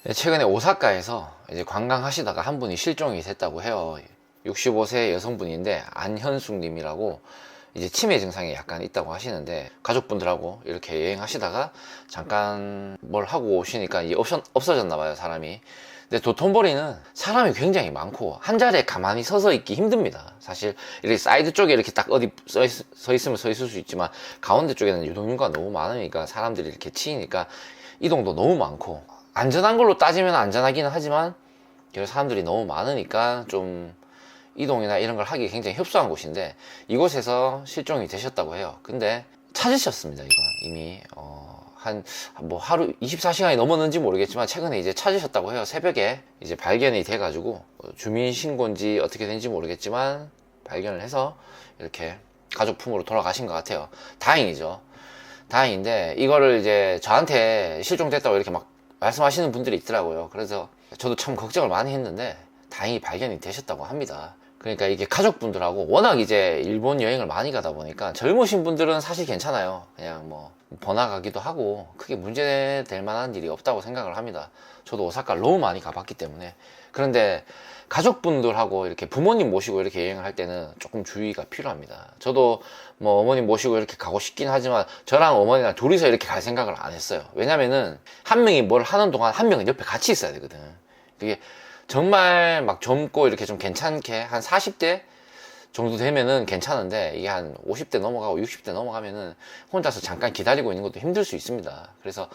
최근에 오사카에서 이제 관광하시다가 한 분이 실종이 됐다고 해요. 65세 여성분인데 안현숙 님이라고 이제 치매 증상이 약간 있다고 하시는데 가족분들하고 이렇게 여행하시다가 잠깐 뭘 하고 오시니까 이제 없어졌나 봐요, 사람이. 근데 도톤보리는 사람이 굉장히 많고 한 자리에 가만히 서서 있기 힘듭니다. 사실 이렇게 사이드 쪽에 이렇게 딱 어디 서 있으면 서 있을 수 있지만 가운데 쪽에는 유동인구가 너무 많으니까 사람들이 이렇게 치이니까 이동도 너무 많고 안전한 걸로 따지면 안전하기는 하지만 사람들이 너무 많으니까 좀 이동이나 이런 걸 하기 굉장히 협소한 곳인데 이곳에서 실종이 되셨다고 해요. 근데 찾으셨습니다. 이거 이미 하루 24시간이 넘었는지 모르겠지만 최근에 이제 찾으셨다고 해요. 새벽에 이제 발견이 돼가지고 주민신고인지 어떻게 된지 모르겠지만 발견을 해서 이렇게 가족 품으로 돌아가신 것 같아요. 다행이죠. 다행인데 이거를 이제 저한테 실종됐다고 이렇게 막 말씀하시는 분들이 있더라고요. 그래서 저도 참 걱정을 많이 했는데 다행히 발견이 되셨다고 합니다. 그러니까 이게 가족분들하고 워낙 이제 일본 여행을 많이 가다 보니까 젊으신 분들은 사실 괜찮아요. 그냥 뭐 번화가기도 하고 크게 문제될 만한 일이 없다고 생각을 합니다. 저도 오사카를 너무 많이 가봤기 때문에. 그런데 가족분들하고 이렇게 부모님 모시고 이렇게 여행을 할 때는 조금 주의가 필요합니다. 저도 뭐 어머님 모시고 이렇게 가고 싶긴 하지만 저랑 어머니랑 둘이서 이렇게 갈 생각을 안 했어요. 왜냐면은 한 명이 뭘 하는 동안 한 명은 옆에 같이 있어야 되거든. 그게 정말 막 젊고 이렇게 좀 괜찮게 한 40대 정도 되면은 괜찮은데 이게 한 50대 넘어가고 60대 넘어가면은 혼자서 잠깐 기다리고 있는 것도 힘들 수 있습니다. 그래서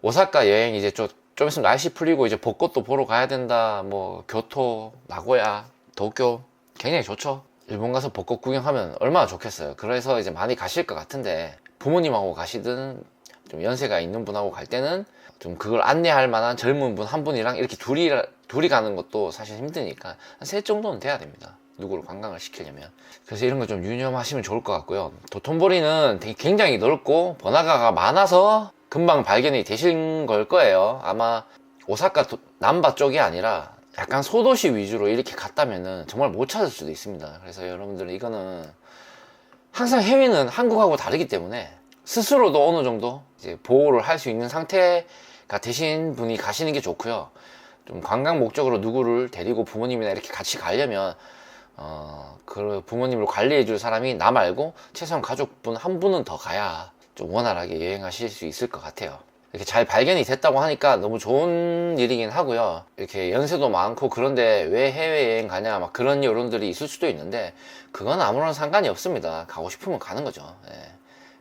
오사카 여행 이제 좀 있으면 날씨 풀리고 이제 벚꽃도 보러 가야 된다. 뭐 교토, 나고야, 도쿄 굉장히 좋죠. 일본 가서 벚꽃 구경하면 얼마나 좋겠어요. 그래서 이제 많이 가실 것 같은데 부모님하고 가시든 좀 연세가 있는 분하고 갈 때는 좀 그걸 안내할 만한 젊은 분 한 분이랑 이렇게 둘이 가는 것도 사실 힘드니까 한 셋 정도는 돼야 됩니다. 누구를 관광을 시키려면. 그래서 이런 거 좀 유념하시면 좋을 것 같고요. 도톤보리는 굉장히 넓고 번화가가 많아서 금방 발견이 되신 걸 거예요. 아마 오사카 남바 쪽이 아니라 약간 소도시 위주로 이렇게 갔다면은 정말 못 찾을 수도 있습니다. 그래서 여러분들은 이거는 항상 해외는 한국하고 다르기 때문에 스스로도 어느 정도 이제 보호를 할 수 있는 상태가 되신 분이 가시는 게 좋고요. 좀 관광 목적으로 누구를 데리고 부모님이나 이렇게 같이 가려면 그 부모님을 관리해 줄 사람이 나 말고 최소한 가족분 한 분은 더 가야 좀 원활하게 여행하실 수 있을 것 같아요. 이렇게 잘 발견이 됐다고 하니까 너무 좋은 일이긴 하고요. 이렇게 연세도 많고 그런데 왜 해외여행 가냐 막 그런 여론들이 있을 수도 있는데 그건 아무런 상관이 없습니다. 가고 싶으면 가는 거죠. 예.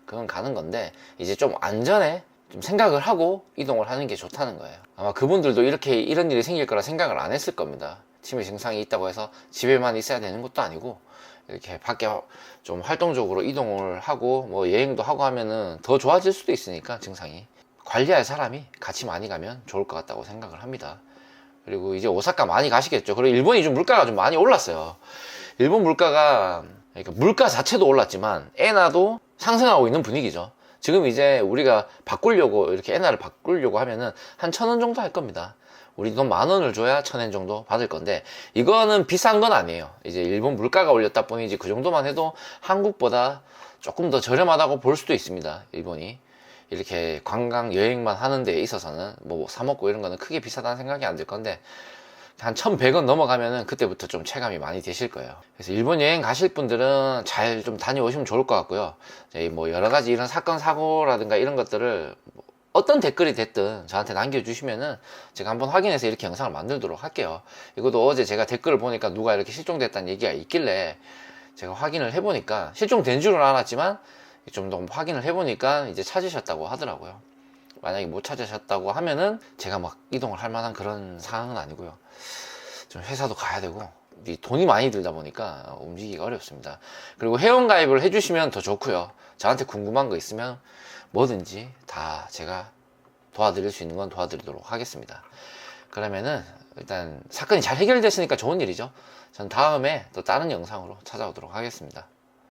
그건 가는 건데 이제 좀 안전에 좀 생각을 하고 이동을 하는 게 좋다는 거예요. 아마 그분들도 이렇게 이런 일이 생길 거라 생각을 안 했을 겁니다. 치매 증상이 있다고 해서 집에만 있어야 되는 것도 아니고 이렇게 밖에 좀 활동적으로 이동을 하고 뭐 여행도 하고 하면은 더 좋아질 수도 있으니까 증상이 관리할 사람이 같이 많이 가면 좋을 것 같다고 생각을 합니다. 그리고 이제 오사카 많이 가시겠죠. 그리고 일본이 좀 물가가 좀 많이 올랐어요. 일본 물가가 그러니까 물가 자체도 올랐지만 엔화도 상승하고 있는 분위기죠. 지금 이제 우리가 바꾸려고 이렇게 엔화를 바꾸려고 하면은 한 1,000원 정도 할 겁니다. 우리 돈 10,000원을 줘야 1,000엔 정도 받을 건데 이거는 비싼 건 아니에요. 이제 일본 물가가 올렸다 뿐이지 그 정도만 해도 한국보다 조금 더 저렴하다고 볼 수도 있습니다. 일본이 이렇게 관광 여행만 하는 데에 있어서는 뭐 사 먹고 이런 거는 크게 비싸다는 생각이 안 들 건데 한 1,100원 넘어가면은 그때부터 좀 체감이 많이 되실 거예요. 그래서 일본 여행 가실 분들은 잘 좀 다녀오시면 좋을 것 같고요. 뭐 여러 가지 이런 사건 사고라든가 이런 것들을 어떤 댓글이 됐든 저한테 남겨주시면은 제가 한번 확인해서 이렇게 영상을 만들도록 할게요. 이것도 어제 제가 댓글을 보니까 누가 이렇게 실종됐다는 얘기가 있길래 제가 확인을 해보니까 실종된 줄은 알았지만 좀 더 확인을 해보니까 이제 찾으셨다고 하더라고요. 만약에 못 찾으셨다고 하면은 제가 막 이동을 할 만한 그런 상황은 아니고요. 좀 회사도 가야 되고 돈이 많이 들다 보니까 움직이기가 어렵습니다. 그리고 회원가입을 해주시면 더 좋고요. 저한테 궁금한 거 있으면 뭐든지 다 제가 도와드릴 수 있는 건 도와드리도록 하겠습니다. 그러면은 일단 사건이 잘 해결됐으니까 좋은 일이죠. 전 다음에 또 다른 영상으로 찾아오도록 하겠습니다.